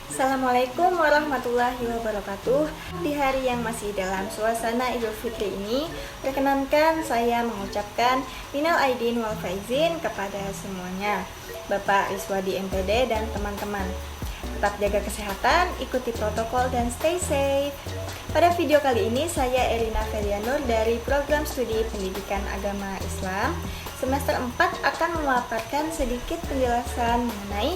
Assalamualaikum warahmatullahi wabarakatuh. Di hari yang masih dalam suasana Idul Fitri ini, perkenankan saya mengucapkan minal aidin wal faizin kepada semuanya, Bapak Riswadi MPD dan teman-teman. Tetap jaga kesehatan, ikuti protokol dan stay safe. Pada video kali ini saya Erina Ferianur dari Program Studi Pendidikan Agama Islam semester 4 akan memaparkan sedikit penjelasan mengenai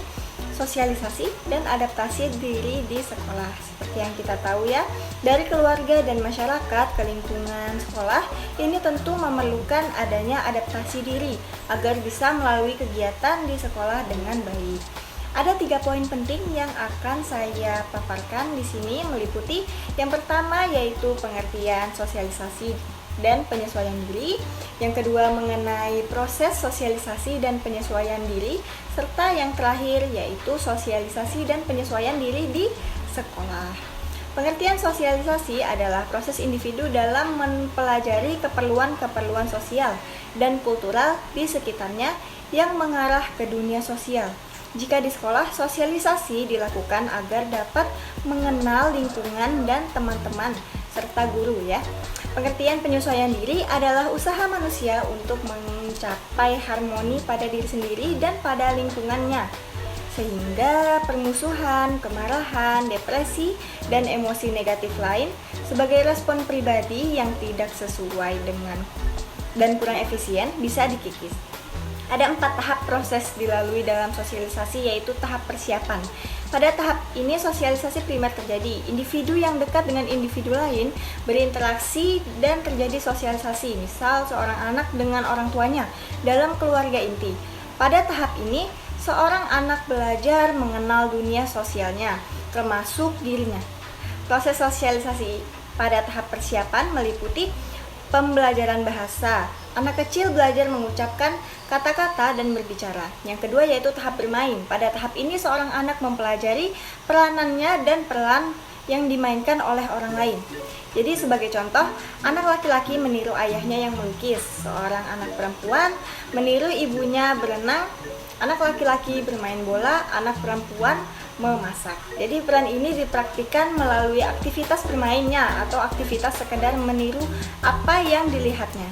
sosialisasi dan adaptasi diri di sekolah. Seperti yang kita tahu ya, dari keluarga dan masyarakat ke lingkungan sekolah, ini tentu memerlukan adanya adaptasi diri agar bisa melalui kegiatan di sekolah dengan baik. Ada 3 poin penting yang akan saya paparkan di sini, meliputi yang pertama yaitu pengertian sosialisasi dan penyesuaian diri, yang kedua mengenai proses sosialisasi dan penyesuaian diri, serta yang terakhir yaitu sosialisasi dan penyesuaian diri di sekolah. Pengertian sosialisasi adalah proses individu dalam mempelajari keperluan-keperluan sosial dan kultural di sekitarnya yang mengarah ke dunia sosial. Jika di sekolah, sosialisasi dilakukan agar dapat mengenal lingkungan dan teman-teman serta guru ya. Pengertian penyesuaian diri adalah usaha manusia untuk mencapai harmoni pada diri sendiri dan pada lingkungannya, sehingga permusuhan, kemarahan, depresi, dan emosi negatif lain sebagai respon pribadi yang tidak sesuai dengan dan kurang efisien bisa dikikis. Ada 4 tahap proses dilalui dalam sosialisasi, yaitu tahap persiapan. Pada tahap ini sosialisasi primer terjadi. Individu yang dekat dengan individu lain berinteraksi dan terjadi sosialisasi. Misal seorang anak dengan orang tuanya dalam keluarga inti. Pada tahap ini seorang anak belajar mengenal dunia sosialnya, termasuk dirinya. Proses sosialisasi pada tahap persiapan meliputi pembelajaran bahasa. Anak kecil belajar mengucapkan kata-kata dan berbicara. Yang kedua yaitu tahap bermain. Pada tahap ini seorang anak mempelajari peranannya dan peran yang dimainkan oleh orang lain. Jadi sebagai contoh, anak laki-laki meniru ayahnya yang melukis, seorang anak perempuan meniru ibunya berenang, anak laki-laki bermain bola, anak perempuan memasak. Jadi peran ini dipraktikkan melalui aktivitas bermainnya atau aktivitas sekedar meniru apa yang dilihatnya.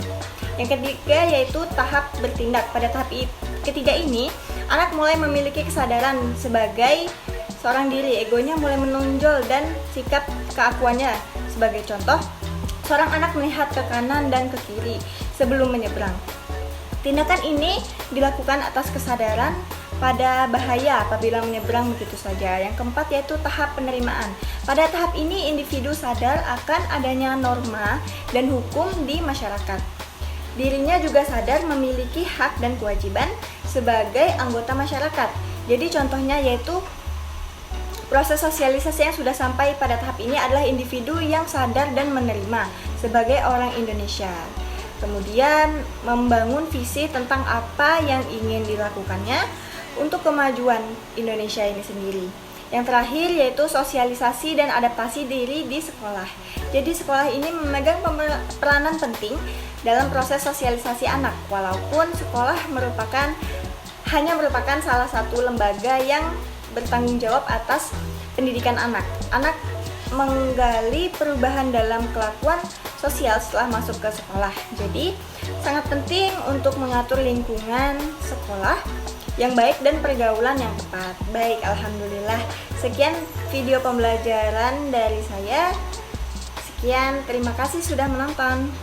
Yang ketiga yaitu tahap bertindak. Pada tahap ketiga ini, anak mulai memiliki kesadaran sebagai seorang diri, egonya mulai menonjol dan sikap keakuannya. Sebagai contoh, seorang anak melihat ke kanan dan ke kiri sebelum menyeberang. Tindakan ini dilakukan atas kesadaran pada bahaya apabila menyeberang begitu saja. Yang keempat yaitu tahap penerimaan. Pada tahap ini individu sadar akan adanya norma dan hukum di masyarakat. Dirinya juga sadar memiliki hak dan kewajiban sebagai anggota masyarakat. Jadi contohnya yaitu proses sosialisasi yang sudah sampai pada tahap ini adalah individu yang sadar dan menerima sebagai orang Indonesia. Kemudian membangun visi tentang apa yang ingin dilakukannya untuk kemajuan Indonesia ini sendiri. Yang terakhir yaitu sosialisasi dan adaptasi diri di sekolah. Jadi sekolah ini memegang peranan penting dalam proses sosialisasi anak, walaupun sekolah hanya merupakan salah satu lembaga yang bertanggung jawab atas pendidikan anak. Anak menggali perubahan dalam kelakuan sosial setelah masuk ke sekolah. Jadi sangat penting untuk mengatur lingkungan sekolah yang baik dan pergaulan yang tepat. Baik, alhamdulillah. Sekian video pembelajaran dari saya. Sekian, terima kasih sudah menonton.